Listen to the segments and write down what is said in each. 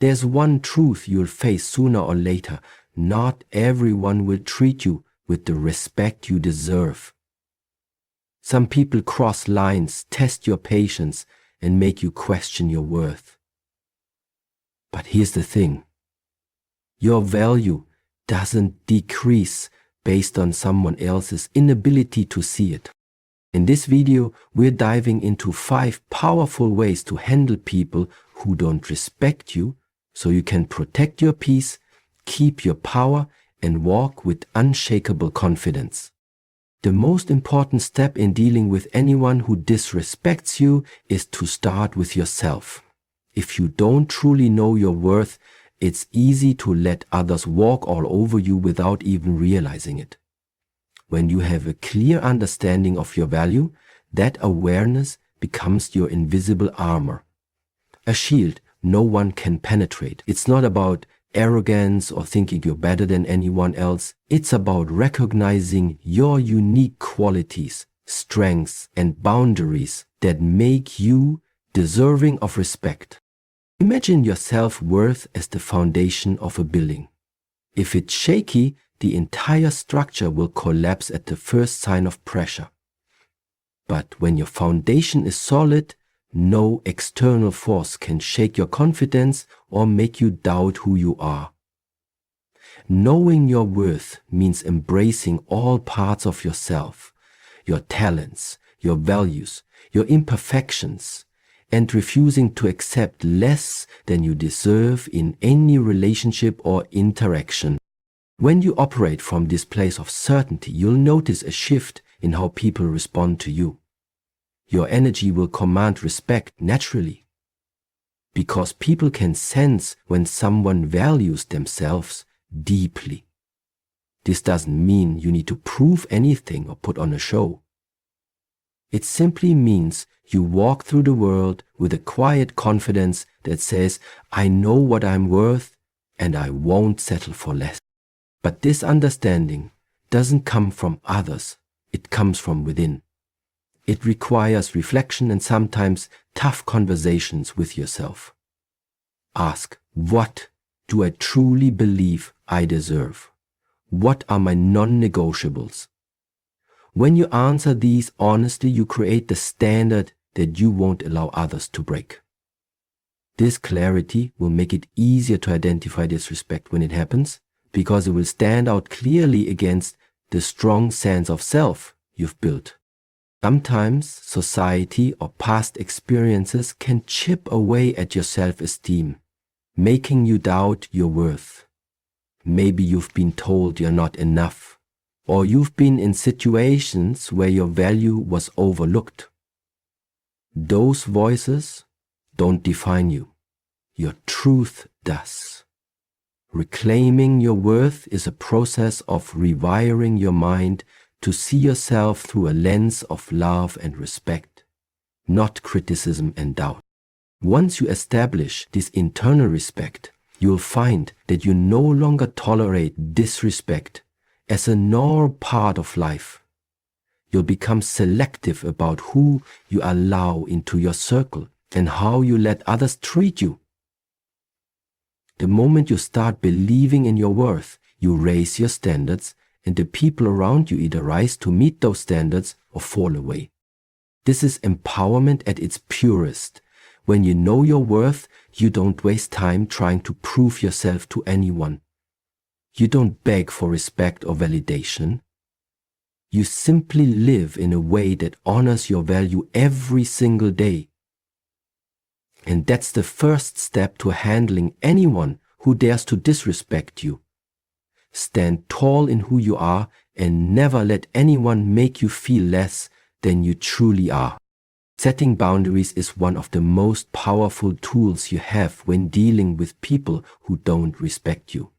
There's one truth you'll face sooner or later. Not everyone will treat you with the respect you deserve. Some people cross lines, test your patience, and make you question your worth. But here's the thing. Your value doesn't decrease based on someone else's inability to see it. In this video, we're diving into 5 powerful ways to handle people who don't respect you so you can protect your peace, keep your power, and walk with unshakable confidence. The most important step in dealing with anyone who disrespects you is to start with yourself. If you don't truly know your worth, it's easy to let others walk all over you without even realizing it. When you have a clear understanding of your value, that awareness becomes your invisible armor. A shield no one can penetrate. It's not about arrogance or thinking you're better than anyone else. It's about recognizing your unique qualities, strengths, and boundaries that make you deserving of respect. Imagine your self-worth as the foundation of a building. If it's shaky, the entire structure will collapse at the first sign of pressure. But when your foundation is solid, no external force can shake your confidence or make you doubt who you are. Knowing your worth means embracing all parts of yourself, your talents, your values, your imperfections, and refusing to accept less than you deserve in any relationship or interaction. When you operate from this place of certainty, you'll notice a shift in how people respond to you. Your energy will command respect naturally, because people can sense when someone values themselves deeply. This doesn't mean you need to prove anything or put on a show. It simply means you walk through the world with a quiet confidence that says, I know what I'm worth and I won't settle for less. But this understanding doesn't come from others, it comes from within. It requires reflection and sometimes tough conversations with yourself. Ask, what do I truly believe I deserve? What are my non-negotiables? When you answer these honestly, you create the standard that you won't allow others to break. This clarity will make it easier to identify disrespect when it happens, because it will stand out clearly against the strong sense of self you've built. Sometimes society or past experiences can chip away at your self-esteem, making you doubt your worth. Maybe you've been told you're not enough, or you've been in situations where your value was overlooked. Those voices don't define you. Your truth does. Reclaiming your worth is a process of rewiring your mind to see yourself through a lens of love and respect, not criticism and doubt. Once you establish this internal respect, you'll find that you no longer tolerate disrespect as a normal part of life. You'll become selective about who you allow into your circle and how you let others treat you. The moment you start believing in your worth, you raise your standards, and the people around you either rise to meet those standards or fall away. This is empowerment at its purest. When you know your worth, you don't waste time trying to prove yourself to anyone. You don't beg for respect or validation. You simply live in a way that honors your value every single day. And that's the first step to handling anyone who dares to disrespect you. Stand tall in who you are and never let anyone make you feel less than you truly are. Setting boundaries is one of the most powerful tools you have when dealing with people who don't respect you.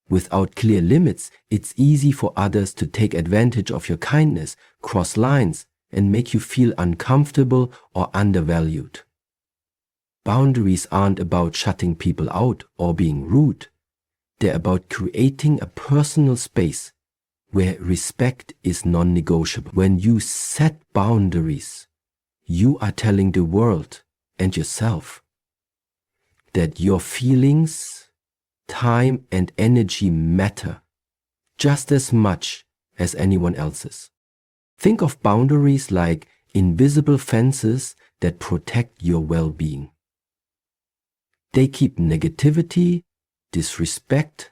Without clear limits, it's easy for others to take advantage of your kindness, cross lines, and make you feel uncomfortable or undervalued. Boundaries aren't about shutting people out or being rude. They're about creating a personal space where respect is non-negotiable. When you set boundaries, you are telling the world and yourself that your feelings, time, and energy matter just as much as anyone else's. Think of boundaries like invisible fences that protect your well-being. They keep negativity, disrespect,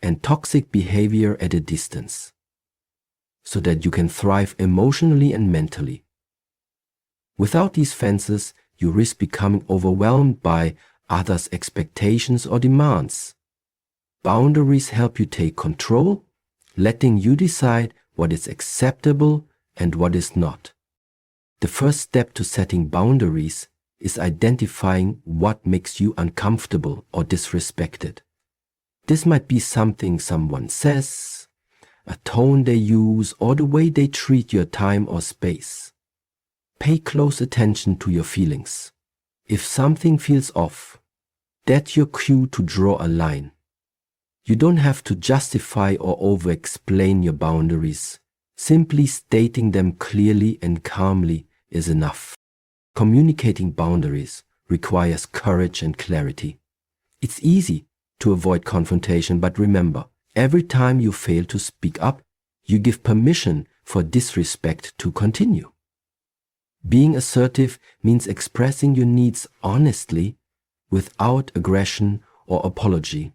and toxic behavior at a distance, so that you can thrive emotionally and mentally. Without these fences, you risk becoming overwhelmed by others' expectations or demands. Boundaries help you take control, letting you decide what is acceptable and what is not. The first step to setting boundaries is identifying what makes you uncomfortable or disrespected. This might be something someone says, a tone they use, or the way they treat your time or space. Pay close attention to your feelings. If something feels off, that's your cue to draw a line. You don't have to justify or over-explain your boundaries. Simply stating them clearly and calmly is enough. Communicating boundaries requires courage and clarity. It's easy to avoid confrontation, but remember, every time you fail to speak up, you give permission for disrespect to continue. Being assertive means expressing your needs honestly without aggression or apology.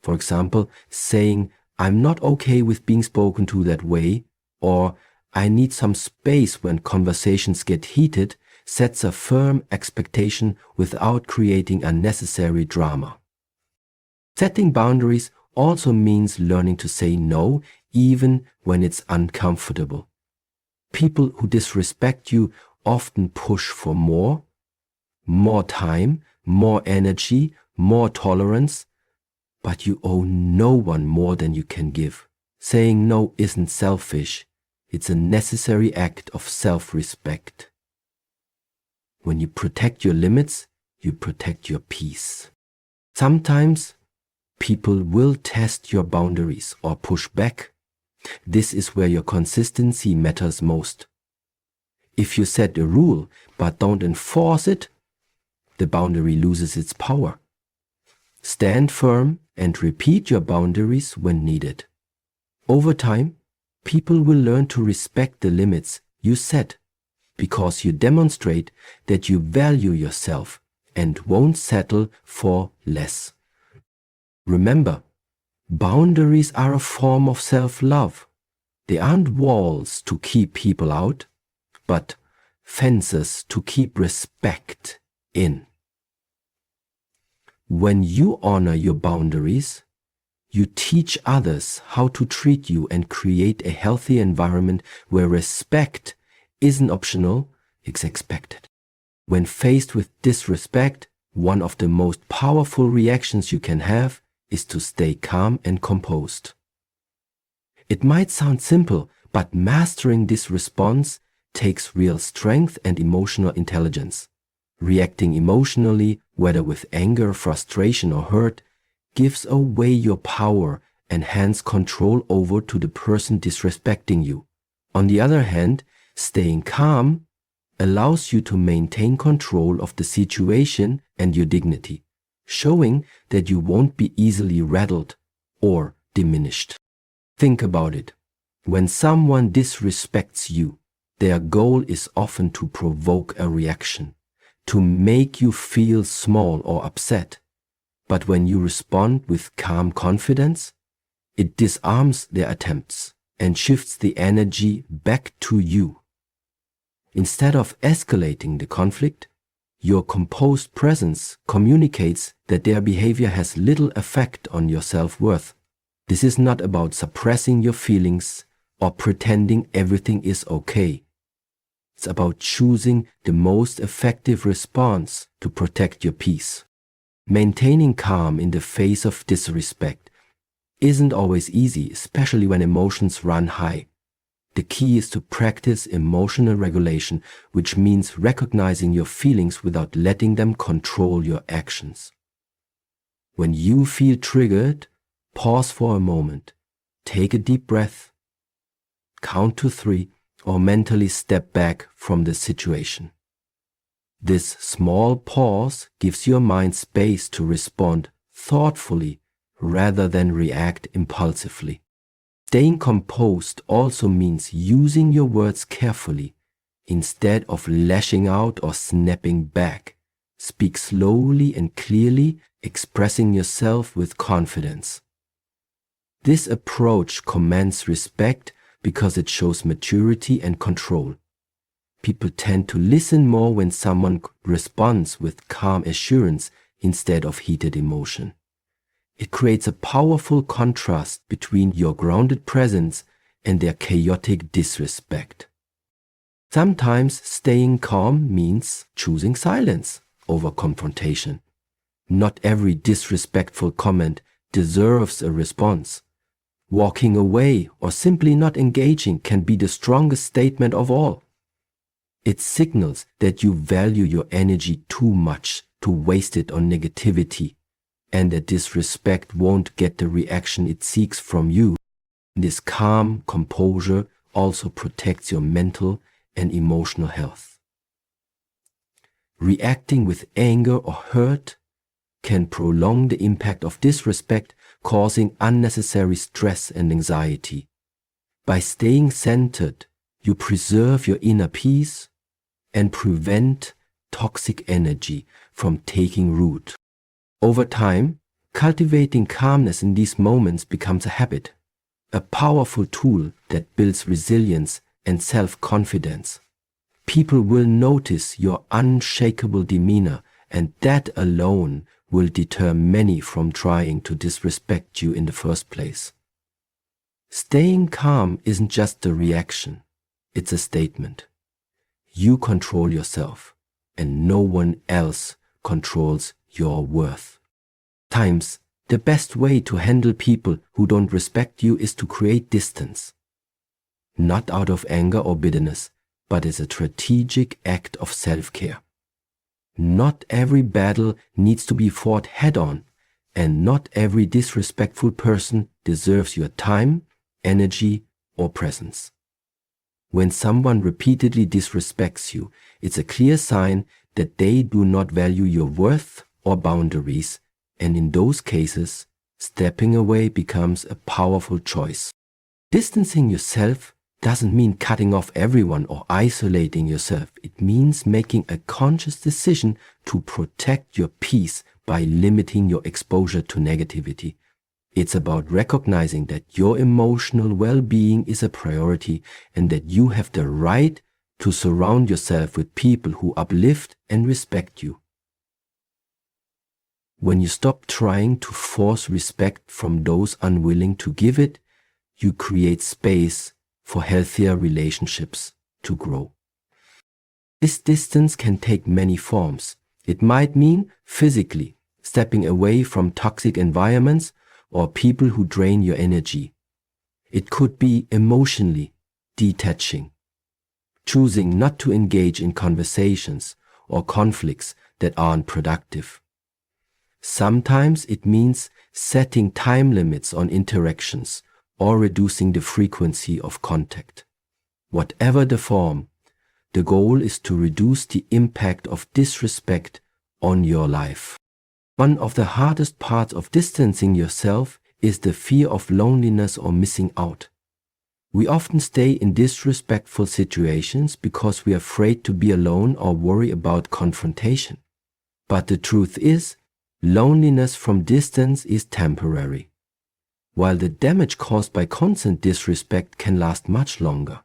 For example, saying, "I'm not okay with being spoken to that way," or "I need some space" when conversations get heated, sets a firm expectation without creating unnecessary drama. Setting boundaries also means learning to say no, even when it's uncomfortable. People who disrespect you often push for more time, more energy, more tolerance, but you owe no one more than you can give. Saying no isn't selfish, it's a necessary act of self-respect. When you protect your limits, you protect your peace. Sometimes people will test your boundaries or push back. This is where your consistency matters most. If you set a rule but don't enforce it, the boundary loses its power. Stand firm and repeat your boundaries when needed. Over time, people will learn to respect the limits you set because you demonstrate that you value yourself and won't settle for less. Remember, boundaries are a form of self-love. They aren't walls to keep people out, but fences to keep respect in. When you honor your boundaries, you teach others how to treat you and create a healthy environment where respect isn't optional, it's expected. When faced with disrespect, one of the most powerful reactions you can have is to stay calm and composed. It might sound simple, but mastering this response takes real strength and emotional intelligence. Reacting emotionally, whether with anger, frustration, or hurt, gives away your power and hands control over to the person disrespecting you. On the other hand, staying calm allows you to maintain control of the situation and your dignity, showing that you won't be easily rattled or diminished. Think about it. When someone disrespects you, their goal is often to provoke a reaction, to make you feel small or upset. But when you respond with calm confidence, it disarms their attempts and shifts the energy back to you. Instead of escalating the conflict, your composed presence communicates that their behavior has little effect on your self-worth. This is not about suppressing your feelings or pretending everything is okay. It's about choosing the most effective response to protect your peace. Maintaining calm in the face of disrespect isn't always easy, especially when emotions run high. The key is to practice emotional regulation, which means recognizing your feelings without letting them control your actions. When you feel triggered, pause for a moment, take a deep breath, count to 3, or mentally step back from the situation. This small pause gives your mind space to respond thoughtfully rather than react impulsively. Staying composed also means using your words carefully. Instead of lashing out or snapping back, speak slowly and clearly, expressing yourself with confidence. This approach commands respect because it shows maturity and control. People tend to listen more when someone responds with calm assurance instead of heated emotion. It creates a powerful contrast between your grounded presence and their chaotic disrespect. Sometimes staying calm means choosing silence over confrontation. Not every disrespectful comment deserves a response. Walking away or simply not engaging can be the strongest statement of all. It signals that you value your energy too much to waste it on negativity, and that disrespect won't get the reaction it seeks from you. This calm composure also protects your mental and emotional health. Reacting with anger or hurt can prolong the impact of disrespect, causing unnecessary stress and anxiety. By staying centered, you preserve your inner peace and prevent toxic energy from taking root. Over time, cultivating calmness in these moments becomes a habit, a powerful tool that builds resilience and self-confidence. People will notice your unshakable demeanor, and that alone will deter many from trying to disrespect you in the first place. Staying calm isn't just a reaction, it's a statement. You control yourself, and no one else controls your worth. Times, the best way to handle people who don't respect you is to create distance. Not out of anger or bitterness, but as a strategic act of self-care. Not every battle needs to be fought head-on, and not every disrespectful person deserves your time, energy, or presence. When someone repeatedly disrespects you, it's a clear sign that they do not value your worth or boundaries, and in those cases, stepping away becomes a powerful choice. Distancing yourself doesn't mean cutting off everyone or isolating yourself. It means making a conscious decision to protect your peace by limiting your exposure to negativity. It's about recognizing that your emotional well-being is a priority and that you have the right to surround yourself with people who uplift and respect you. When you stop trying to force respect from those unwilling to give it, you create space for healthier relationships to grow. This distance can take many forms. It might mean physically stepping away from toxic environments or people who drain your energy. It could be emotionally detaching, choosing not to engage in conversations or conflicts that aren't productive. Sometimes it means setting time limits on interactions or reducing the frequency of contact. Whatever the form, the goal is to reduce the impact of disrespect on your life. One of the hardest parts of distancing yourself is the fear of loneliness or missing out. We often stay in disrespectful situations because we are afraid to be alone or worry about confrontation. But the truth is, loneliness from distance is temporary, while the damage caused by constant disrespect can last much longer.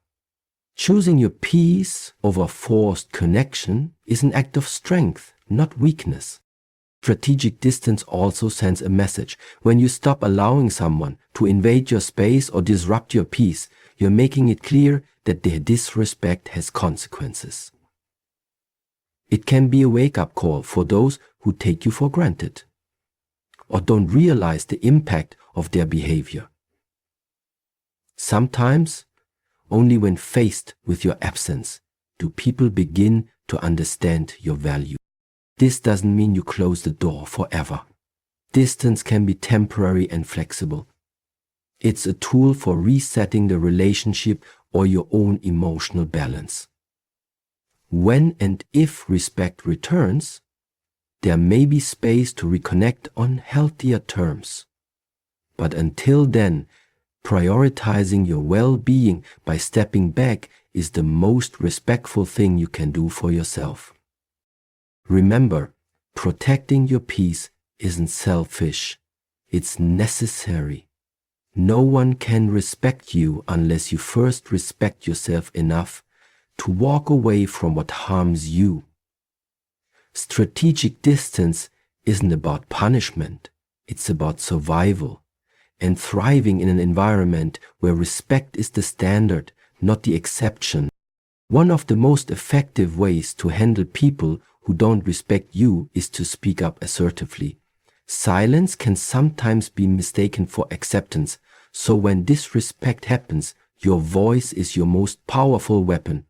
Choosing your peace over forced connection is an act of strength, not weakness. Strategic distance also sends a message. When you stop allowing someone to invade your space or disrupt your peace, you're making it clear that their disrespect has consequences. It can be a wake-up call for those who take you for granted or don't realize the impact of their behavior. Sometimes, only when faced with your absence do people begin to understand your value. This doesn't mean you close the door forever. Distance can be temporary and flexible. It's a tool for resetting the relationship or your own emotional balance. When and if respect returns, there may be space to reconnect on healthier terms. But until then, prioritizing your well-being by stepping back is the most respectful thing you can do for yourself. Remember, protecting your peace isn't selfish. It's necessary. No one can respect you unless you first respect yourself enough to walk away from what harms you. Strategic distance isn't about punishment. It's about survival and thriving in an environment where respect is the standard, not the exception. One of the most effective ways to handle people who don't respect you is to speak up assertively. Silence can sometimes be mistaken for acceptance, so when disrespect happens, your voice is your most powerful weapon.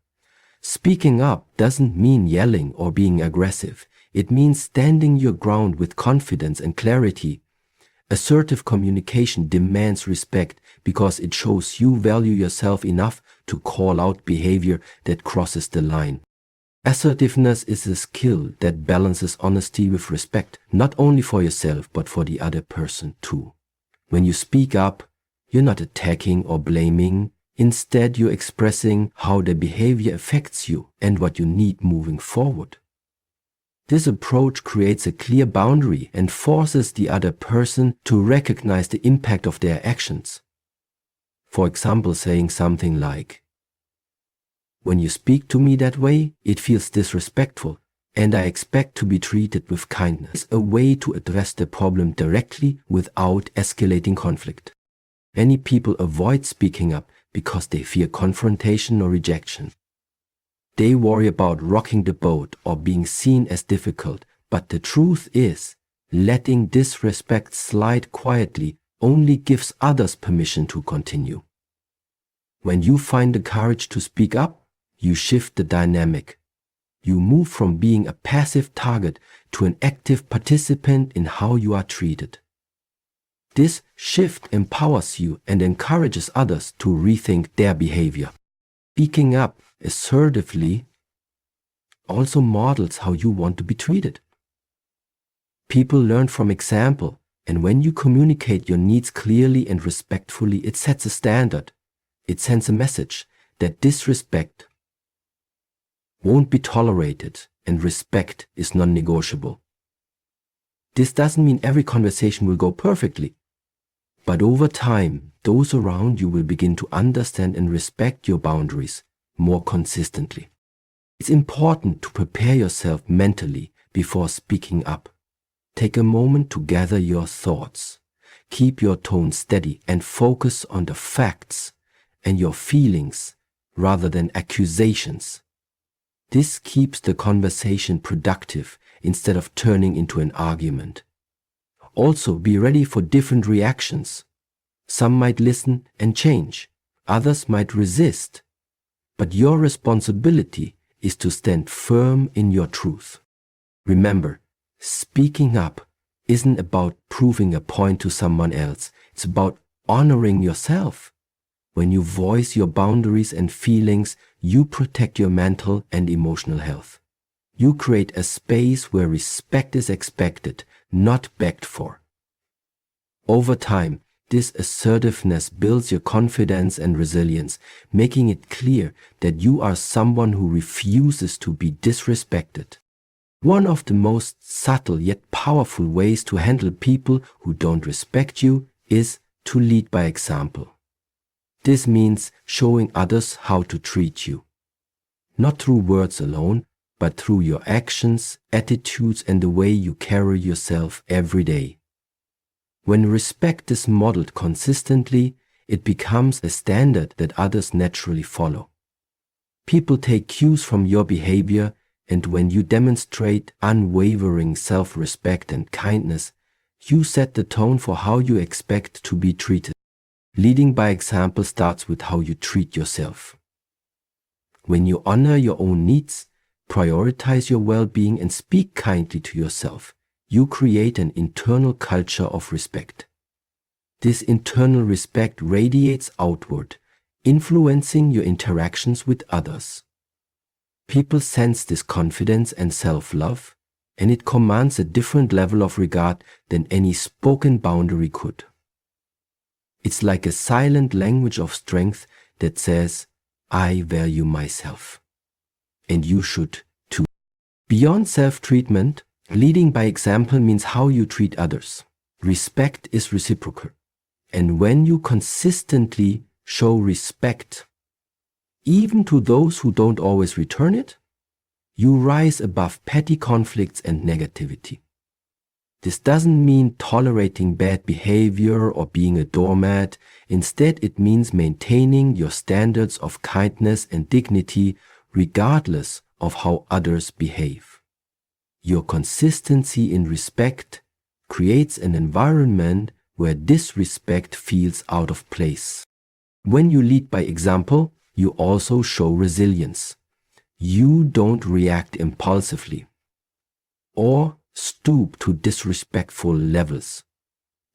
Speaking up doesn't mean yelling or being aggressive. It means standing your ground with confidence and clarity. Assertive communication demands respect because it shows you value yourself enough to call out behavior that crosses the line. Assertiveness is a skill that balances honesty with respect, not only for yourself but for the other person too. When you speak up, you're not attacking or blaming. Instead, you're expressing how the behavior affects you and what you need moving forward. This approach creates a clear boundary and forces the other person to recognize the impact of their actions. For example, saying something like, "When you speak to me that way, it feels disrespectful, and I expect to be treated with kindness." A way to address the problem directly without escalating conflict. Many people avoid speaking up because they fear confrontation or rejection. They worry about rocking the boat or being seen as difficult, but the truth is, letting disrespect slide quietly only gives others permission to continue. When you find the courage to speak up, you shift the dynamic. You move from being a passive target to an active participant in how you are treated. This shift empowers you and encourages others to rethink their behavior. Speaking up assertively also models how you want to be treated. People learn from example, and when you communicate your needs clearly and respectfully, it sets a standard. It sends a message that disrespect won't be tolerated and respect is non-negotiable. This doesn't mean every conversation will go perfectly. But over time, those around you will begin to understand and respect your boundaries more consistently. It's important to prepare yourself mentally before speaking up. Take a moment to gather your thoughts. Keep your tone steady and focus on the facts and your feelings rather than accusations. This keeps the conversation productive instead of turning into an argument. Also, be ready for different reactions. Some might listen and change. Others might resist. But your responsibility is to stand firm in your truth. Remember, speaking up isn't about proving a point to someone else. It's about honoring yourself. When you voice your boundaries and feelings, you protect your mental and emotional health. You create a space where respect is expected, not begged for. Over time, this assertiveness builds your confidence and resilience, making it clear that you are someone who refuses to be disrespected. One of the most subtle yet powerful ways to handle people who don't respect you is to lead by example. This means showing others how to treat you, not through words alone, but through your actions, attitudes, and the way you carry yourself every day. When respect is modeled consistently, it becomes a standard that others naturally follow. People take cues from your behavior, and when you demonstrate unwavering self-respect and kindness, you set the tone for how you expect to be treated. Leading by example starts with how you treat yourself. When you honor your own needs, prioritize your well-being, and speak kindly to yourself, you create an internal culture of respect. This internal respect radiates outward, influencing your interactions with others. People sense this confidence and self-love, and it commands a different level of regard than any spoken boundary could. It's like a silent language of strength that says, I value myself. And you should too. Beyond self-treatment, leading by example means how you treat others. Respect is reciprocal. And when you consistently show respect, even to those who don't always return it, you rise above petty conflicts and negativity. This doesn't mean tolerating bad behavior or being a doormat. Instead, it means maintaining your standards of kindness and dignity regardless of how others behave. Your consistency in respect creates an environment where disrespect feels out of place. When you lead by example, you also show resilience. You don't react impulsively or stoop to disrespectful levels.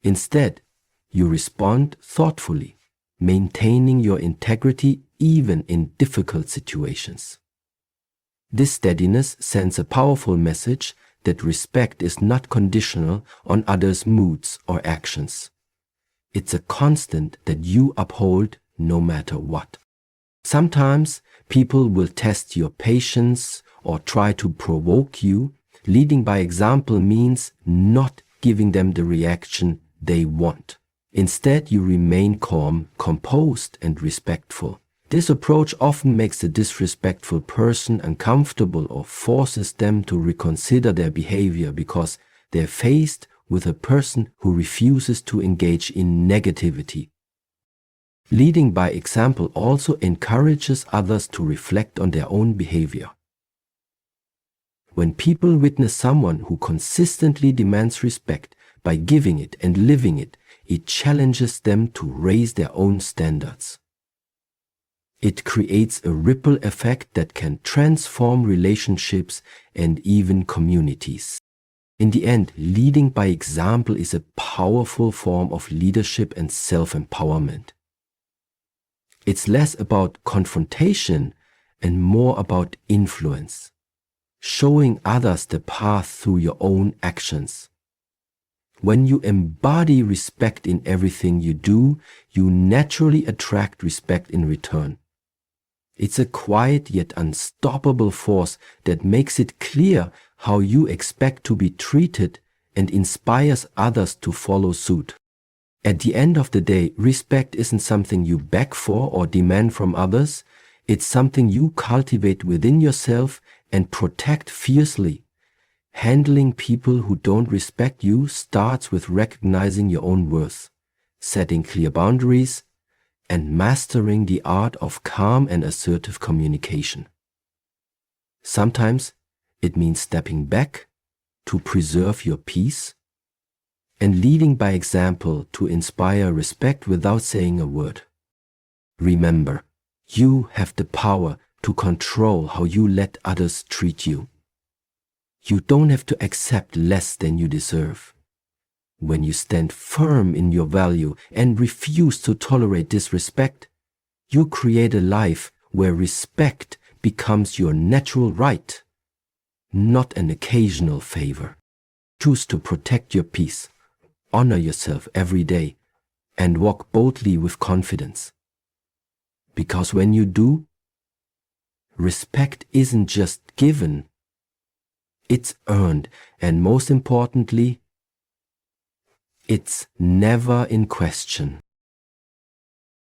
Instead, you respond thoughtfully, maintaining your integrity even in difficult situations. This steadiness sends a powerful message that respect is not conditional on others' moods or actions. It's a constant that you uphold no matter what. Sometimes people will test your patience or try to provoke you. Leading by example means not giving them the reaction they want. Instead, you remain calm, composed, and respectful. This approach often makes the disrespectful person uncomfortable or forces them to reconsider their behavior because they're faced with a person who refuses to engage in negativity. Leading by example also encourages others to reflect on their own behavior. When people witness someone who consistently demands respect by giving it and living it, it challenges them to raise their own standards. It creates a ripple effect that can transform relationships and even communities. In the end, leading by example is a powerful form of leadership and self-empowerment. It's less about confrontation and more about influence, showing others the path through your own actions. When you embody respect in everything you do, you naturally attract respect in return. It's a quiet yet unstoppable force that makes it clear how you expect to be treated and inspires others to follow suit. At the end of the day, respect isn't something you beg for or demand from others. It's something you cultivate within yourself and protect fiercely. Handling people who don't respect you starts with recognizing your own worth, setting clear boundaries, and mastering the art of calm and assertive communication. Sometimes it means stepping back to preserve your peace and leading by example to inspire respect without saying a word. Remember, you have the power to control how you let others treat you. You don't have to accept less than you deserve. When you stand firm in your value and refuse to tolerate disrespect, you create a life where respect becomes your natural right, not an occasional favor. Choose to protect your peace, honor yourself every day, and walk boldly with confidence. Because when you do, respect isn't just given, it's earned, and most importantly, it's never in question.